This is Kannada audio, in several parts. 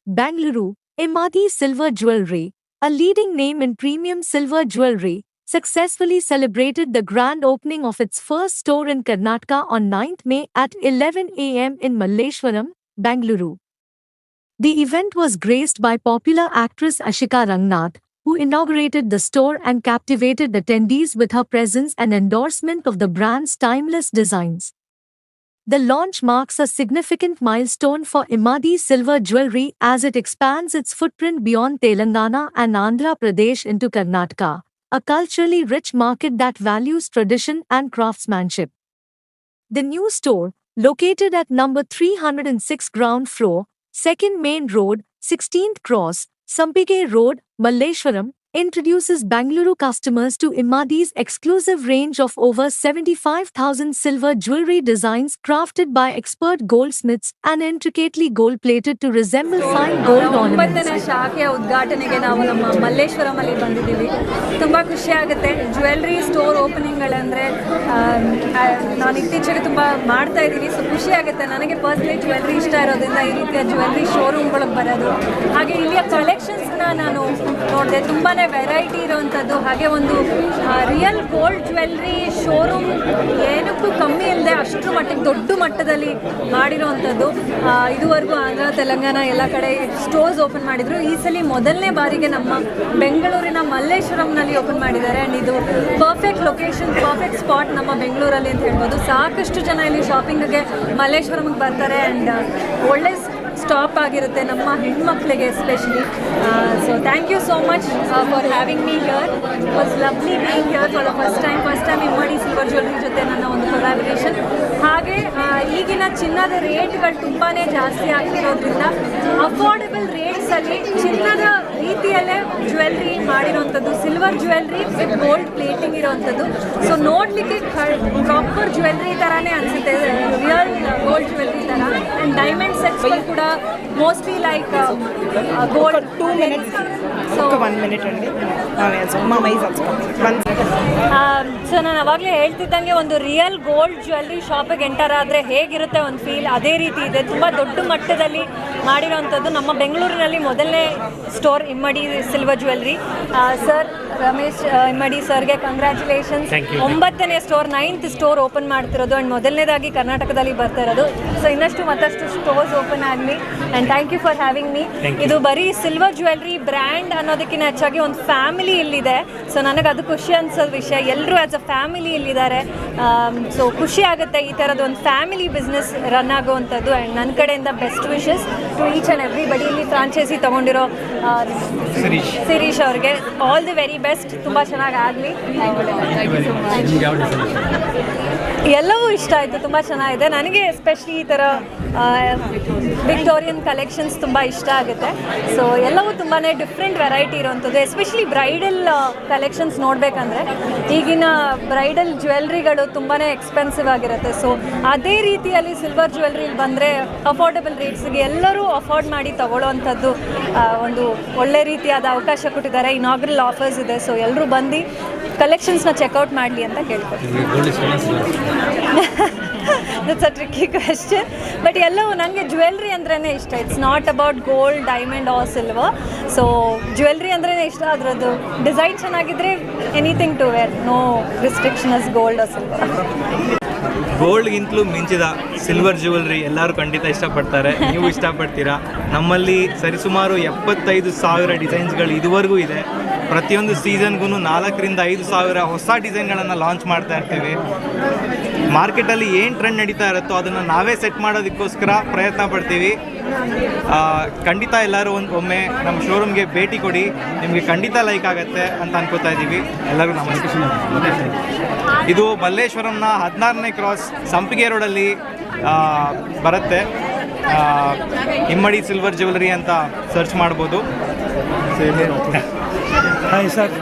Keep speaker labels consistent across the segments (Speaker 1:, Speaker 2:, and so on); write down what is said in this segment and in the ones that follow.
Speaker 1: Bangalore, Imadi Silver Jewelry, a leading name in premium silver jewelry, successfully celebrated the grand opening of its first store in Karnataka on 9th May at 11 a.m. in Malleshwaram, Bangalore. The event was graced by popular actress Ashika Rangnath, who inaugurated the store and captivated attendees with her presence and endorsement of the brand's timeless designs. The launch marks a significant milestone for Imadi Silver Jewelry as it expands its footprint beyond Telangana and Andhra Pradesh into Karnataka, a culturally rich market that values tradition and craftsmanship. The new store, located at number 306 ground floor, 2nd Main Road, 16th Cross, Sampige Road, Malleshwaram, introduces Bangalore customers to Imadi's exclusive range of over 75,000 silver jewelry designs crafted by expert goldsmiths and intricately gold-plated to resemble fine gold ornaments.
Speaker 2: ಶಾಖೆಯ ಉದ್ಘಾಟನೆಗೆ ನಾವು ನಮ್ಮ ಮಲ್ಲೇಶ್ವರಮಲ್ಲಿ ಬಂದಿದ್ದೀವಿ. ತುಂಬ ಖುಷಿಯಾಗುತ್ತೆ. ಜ್ಯುವೆಲ್ರಿ ಸ್ಟೋರ್ ಓಪನಿಂಗ್ಗಳಂದರೆ ನಾನು ಇತ್ತೀಚೆಗೆ ತುಂಬ ಮಾಡ್ತಾ ಇದ್ದೀನಿ. ಸೊ ಖುಷಿಯಾಗುತ್ತೆ. ನನಗೆ ಪರ್ಸ್ನಲಿ ಜ್ಯುವೆಲ್ರಿ ಇಷ್ಟ ಇರೋದ್ರಿಂದ ಈ ರೀತಿಯ ಜ್ಯುವೆಲ್ರಿ ಶೋರೂಮ್ಗಳಿಗೆ ಬರೋದು, ಹಾಗೆ ಇಲ್ಲಿಯ ಕಲೆಕ್ಷನ್ಸ್ನ ನಾನು ನೋಡಿದೆ. ತುಂಬಾ ವೆರೈಟಿ ಇರೋವಂಥದ್ದು, ಹಾಗೆ ಒಂದು ರಿಯಲ್ ಗೋಲ್ಡ್ ಜ್ಯುವೆಲ್ರಿ ಶೋರೂಮ್ ಏನಕ್ಕೂ ಕಮ್ಮಿ ಇಲ್ಲದೆ ಅಷ್ಟರ ಮಟ್ಟಿಗೆ ದೊಡ್ಡ ಮಟ್ಟದಲ್ಲಿ ಮಾಡಿರೋವಂಥದ್ದು. ಇದುವರೆಗೂ ಆಂಧ್ರ ತೆಲಂಗಾಣ ಎಲ್ಲ ಕಡೆ ಸ್ಟೋರ್ಸ್ ಓಪನ್ ಮಾಡಿದರು. ಈ ಸಲ ಮೊದಲನೇ ಬಾರಿಗೆ ನಮ್ಮ ಬೆಂಗಳೂರಿನ ಮಲ್ಲೇಶ್ವರಂನಲ್ಲಿ ಓಪನ್ ಮಾಡಿದ್ದಾರೆ. ಆ್ಯಂಡ್ ಇದು ಪರ್ಫೆಕ್ಟ್ ಲೊಕೇಶನ್, ಪರ್ಫೆಕ್ಟ್ ಸ್ಪಾಟ್ ನಮ್ಮ ಬೆಂಗಳೂರಲ್ಲಿ ಅಂತ ಹೇಳ್ಬೋದು. ಸಾಕಷ್ಟು ಜನ ಇಲ್ಲಿ ಶಾಪಿಂಗ್ಗೆ ಮಲ್ಲೇಶ್ವರಂಗೆ ಬರ್ತಾರೆ. ಆ್ಯಂಡ್ ಒಳ್ಳೆ ಸ್ಟಾಪ್ ಆಗಿರುತ್ತೆ ನಮ್ಮ ಹೆಣ್ಮಕ್ಳಿಗೆ especially. So thank you so much for having me here. It was lovely being here for the first time Immadi silver jewellery ಜೊತೆ ನನ್ನ ಒಂದು ಕೊಲಾಬರೇಷನ್. ಹಾಗೆ ಈಗಿನ ಚಿನ್ನದ ರೇಟ್ಗಳು ತುಂಬಾ ಜಾಸ್ತಿ ಆಗ್ತಿರೋದ್ರಿಂದ ಅಫೋರ್ಡೆಬಲ್ ರೇಟ್ಸಲ್ಲಿ ಚಿನ್ನದ ರೀತಿಯಲ್ಲೇ ಜ್ಯುವೆಲ್ರಿ ಮಾಡಿರೋವಂಥದ್ದು, silver jewellery with gold plating ಇರೋವಂಥದ್ದು. ಸೊ ನೋಡಲಿಕ್ಕೆ ಪ್ರಾಪರ್ ಜ್ಯುವೆಲ್ರಿ ಥರನೇ ಅನಿಸುತ್ತೆ, ರಿಯಲ್ ಗೋಲ್ಡ್ ಜ್ಯುವೆಲ್ರಿ ಥರ. ಆ್ಯಂಡ್ ಡೈಮಂಡ್ ಸೆಟ್ಸ್ಗಳು ಕೂಡ mostly like gold.
Speaker 3: 2 minutes. So 1 minute only. Mama is also coming.
Speaker 2: So ನಾನು ಅವಾಗಲೇ ಹೇಳ್ತಿದ್ದಂಗೆ ಒಂದು ರಿಯಲ್ ಗೋಲ್ಡ್ ಜ್ಯುವೆಲ್ರಿ ಶಾಪಿಗೆ ಎಂಟರ್ ಆದರೆ ಹೇಗಿರುತ್ತೆ ಒಂದು ಫೀಲ್, ಅದೇ ರೀತಿ ಇದೆ. ತುಂಬ ದೊಡ್ಡ ಮಟ್ಟದಲ್ಲಿ ಮಾಡಿರೋವಂಥದ್ದು. ನಮ್ಮ ಬೆಂಗಳೂರಿನಲ್ಲಿ ಮೊದಲನೇ ಸ್ಟೋರ್ ಇಮ್ಮಡಿ silver jewellery. Sir Ramesh Immadi ಸರ್ಗೆ ಕಂಗ್ರ್ಯಾಚುಲೇಷನ್ಸ್. 9ನೇ ಸ್ಟೋರ್, 9th ಸ್ಟೋರ್ ಓಪನ್ ಮಾಡ್ತಿರೋದು. ಆ್ಯಂಡ್ ಮೊದಲನೇದಾಗಿ ಕರ್ನಾಟಕದಲ್ಲಿ ಬರ್ತಾ ಇರೋದು. ಸೊ ಇನ್ನಷ್ಟು ಮತ್ತಷ್ಟು ಸ್ಟೋರ್ಸ್ ಓಪನ್ ಆಗಲಿ. And thank you for having me. ಇದು ಬರೀ ಸಿಲ್ವರ್ ಜ್ಯುವೆಲ್ರಿ ಬ್ರ್ಯಾಂಡ್ ಅನ್ನೋದಕ್ಕಿಂತ ಹೆಚ್ಚಾಗಿ ಒಂದು ಫ್ಯಾಮಿಲಿ ಇಲ್ಲಿದೆ. ಸೊ ನನಗೆ ಅದು ಖುಷಿ ಅನ್ಸೋದು ವಿಷಯ. ಎಲ್ಲರೂ ಆ್ಯಸ್ ಅ ಫ್ಯಾಮಿಲಿ ಇಲ್ಲಿದ್ದಾರೆ. ಸೊ ಖುಷಿ ಆಗುತ್ತೆ ಈ ಥರದ್ದು ಒಂದು ಫ್ಯಾಮಿಲಿ ಬಿಸ್ನೆಸ್ ರನ್ ಆಗುವಂಥದ್ದು. ಆ್ಯಂಡ್ ನನ್ನ ಕಡೆಯಿಂದ best wishes to each and everybody. ಇಲ್ಲಿ ಫ್ರಾಂಚೈಸಿ ತೊಗೊಂಡಿರೋ ಶಿರೀಶ್ ಅವ್ರಿಗೆ ಆಲ್ ದಿ ವೆರಿ ಬೆಸ್ಟ್. ತುಂಬ ಚೆನ್ನಾಗಿ ಆಗಲಿ. ಎಲ್ಲವೂ ಇಷ್ಟ ಆಯಿತು, ತುಂಬ ಚೆನ್ನಾಗಿದೆ. ನನಗೆ ಎಸ್ಪೆಷಲಿ ಈ ಥರ ವಿಕ್ಟೋರಿಯನ್ ಕಲೆಕ್ಷನ್ಸ್ ತುಂಬ ಇಷ್ಟ ಆಗುತ್ತೆ. ಸೊ ಎಲ್ಲವೂ ತುಂಬಾ ಡಿಫ್ರೆಂಟ್ ವೆರೈಟಿ ಇರೋವಂಥದ್ದು. ಎಸ್ಪೆಷಲಿ ಬ್ರೈಡಲ್ ಕಲೆಕ್ಷನ್ಸ್ ನೋಡಬೇಕಂದ್ರೆ ಈಗಿನ ಬ್ರೈಡಲ್ ಜ್ಯುವೆಲ್ರಿಗಳು ತುಂಬಾ ಎಕ್ಸ್ಪೆನ್ಸಿವ್ ಆಗಿರುತ್ತೆ. ಸೊ ಅದೇ ರೀತಿಯಲ್ಲಿ ಸಿಲ್ವರ್ ಜ್ಯುವೆಲ್ರಿಲಿ ಬಂದರೆ ಅಫೋರ್ಡೆಬಲ್ ರೇಟ್ಸ್ಗೆ ಎಲ್ಲರೂ ಅಫೋರ್ಡ್ ಮಾಡಿ ತಗೊಳ್ಳೋವಂಥದ್ದು ಒಂದು ಒಳ್ಳೆ ರೀತಿಯಾದ ಅವಕಾಶ ಕೊಟ್ಟಿದ್ದಾರೆ. ಇನಾಗ್ರಲ್ ಆಫರ್ಸ್ ಇದೆ. ಸೊ ಎಲ್ಲರೂ ಬಂದು ಕಲೆಕ್ಷನ್ಸ್ನ ಚೆಕ್ಔಟ್ ಮಾಡಲಿ ಅಂತ ಕೇಳ್ಕೊಳ್ತೀನಿ. That's a tricky question. But ಎಲ್ಲವೂ ನನಗೆ ಜ್ಯುವೆಲ್ರಿ ಅಂದ್ರೇ ಇಷ್ಟ. It's not about gold, diamond or silver. So jewellery ಅಂದ್ರೇ ಇಷ್ಟ. ಅದರದ್ದು ಡಿಸೈನ್ ಚೆನ್ನಾಗಿದ್ದರೆ anything to wear, no restriction as gold or silver.
Speaker 4: ಗೋಲ್ಡ್ಗಿಂತಲೂ ಮಿಂಚಿದ ಸಿಲ್ವರ್ ಜ್ಯುವೆಲ್ರಿ ಎಲ್ಲರೂ ಖಂಡಿತ ಇಷ್ಟಪಡ್ತಾರೆ. ನೀವು ಇಷ್ಟಪಡ್ತೀರಾ. ನಮ್ಮಲ್ಲಿ ಸರಿಸುಮಾರು 75,000 ಡಿಸೈನ್ಸ್ಗಳು ಇದುವರೆಗೂ ಇದೆ. ಪ್ರತಿಯೊಂದು ಸೀಸನ್ಗೂ 4,000 to 5,000 ಹೊಸ ಡಿಸೈನ್ಗಳನ್ನು ಲಾಂಚ್ ಮಾಡ್ತಾ ಇರ್ತೀವಿ. ಮಾರ್ಕೆಟಲ್ಲಿ ಏನು ಟ್ರೆಂಡ್ ನಡೀತಾ ಇರುತ್ತೋ ಅದನ್ನು ನಾವೇ ಸೆಟ್ ಮಾಡೋದಕ್ಕೋಸ್ಕರ ಪ್ರಯತ್ನ ಪಡ್ತೀವಿ. ಖಂಡಿತ ಎಲ್ಲರೂ ಒಮ್ಮೆ ನಮ್ಮ ಶೋರೂಮ್ಗೆ ಭೇಟಿ ಕೊಡಿ. ನಿಮಗೆ ಖಂಡಿತ ಲೈಕ್ ಆಗುತ್ತೆ ಅಂತ ಅನ್ಕೋತಾ ಇದ್ದೀವಿ. ಎಲ್ಲರಿಗೂ ನಮಸ್ಕಾರ. ಇದು ಮಲ್ಲೇಶ್ವರಂನ 16ನೇ ಕ್ರಾಸ್ ಸಂಪಿಗೆ ರೋಡಲ್ಲಿ ಬರುತ್ತೆ. ಇಮ್ಮಡಿ ಸಿಲ್ವರ್ ಜ್ಯುವೆಲ್ರಿ ಅಂತ ಸರ್ಚ್ ಮಾಡ್ಬೋದು.
Speaker 5: Hi sir,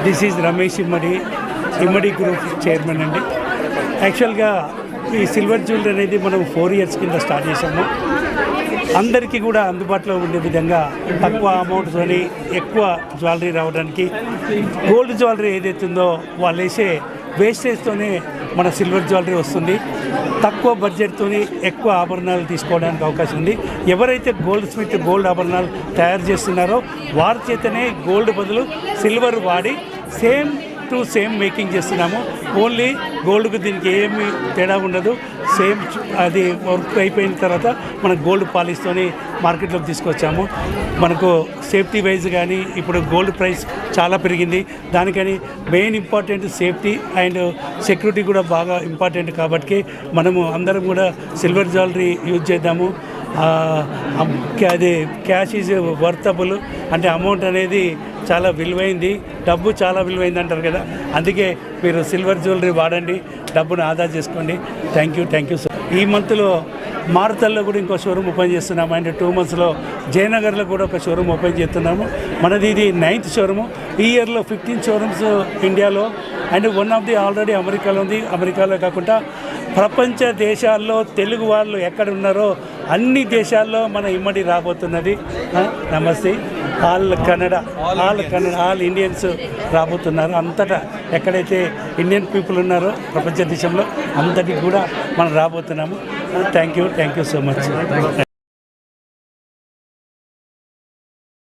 Speaker 5: this is Ramesh Immadi group chairman అండి. యాక్చువల్గా ఈ సిల్వర్ జ్యువెలరీ అనేది మనం 4 years కింద స్టార్ట్ చేసాము. అందరికీ కూడా అందుబాటులో ఉండే విధంగా తక్కువ అమౌంట్తోని ఎక్కువ జ్యువెలరీ రావడానికి గోల్డ్ జ్యువెలరీ ఏదైతుందో వాళ్ళు వేసే వేస్టేజ్తోనే మన సిల్వర్ జ్యువెలరీ వస్తుంది. తక్కువ బడ్జెట్తో ఎక్కువ ఆభరణాలు తీసుకోవడానికి అవకాశం ఉంది. ఎవరైతే గోల్డ్ స్మిత్ గోల్డ్ ఆభరణాలు తయారు చేస్తున్నారో వారి చేతనే గోల్డ్ బదులు సిల్వర్ వాడి సేమ్ టు సేమ్ మేకింగ్ చేస్తున్నాము. ఓన్లీ గోల్డ్కు దీనికి ఏమి తేడా ఉండదు. సేమ్ అది వర్క్ అయిపోయిన తర్వాత మనం గోల్డ్ పాలిష్తోని మార్కెట్లోకి తీసుకొచ్చాము. మనకు సేఫ్టీ వైజ్ కానీ ఇప్పుడు గోల్డ్ ప్రైస్ చాలా పెరిగింది. దానికని main important safety and security కూడా బాగా ఇంపార్టెంట్ కాబట్టి మనము అందరం కూడా సిల్వర్ జ్యువెలరీ యూజ్ చేద్దాము. అది క్యాష్ ఈజ్ వర్తబుల్ అంటే అమౌంట్ అనేది చాలా విలువైంది, డబ్బు చాలా విలువైంది అంటారు కదా, అందుకే మీరు సిల్వర్ జ్యువెలరీ వాడండి, డబ్బును ఆదా చేసుకోండి. Thank you sir. ఈ మంత్లో మారుతల్లో కూడా ఇంకో షోరూమ్ ఓపెన్ చేస్తున్నాము అండ్ 2 monthsలో జయనగర్లో కూడా ఒక షోరూమ్ ఓపెన్ చేస్తున్నాము. మనది ఇది 9th షోరూము. ఈ ఇయర్లో 15 షోరూమ్స్ ఇండియాలో and one of the already అమెరికాలో ఉంది. అమెరికాలో కాకుండా ప్రపంచ దేశాల్లో తెలుగు వాళ్ళు ఎక్కడ ఉన్నారో అన్ని దేశాల్లో మన ఇమ్మడి రాబోతున్నది. నమస్తే ఆల్ ఇండియన్స్ రాబోతున్నారు. అంతటా ఎక్కడైతే ఇండియన్ పీపుల్ ఉన్నారో ప్రపంచ దేశంలో అంతటికి కూడా మనం రాబోతున్నాము. Thank you so much.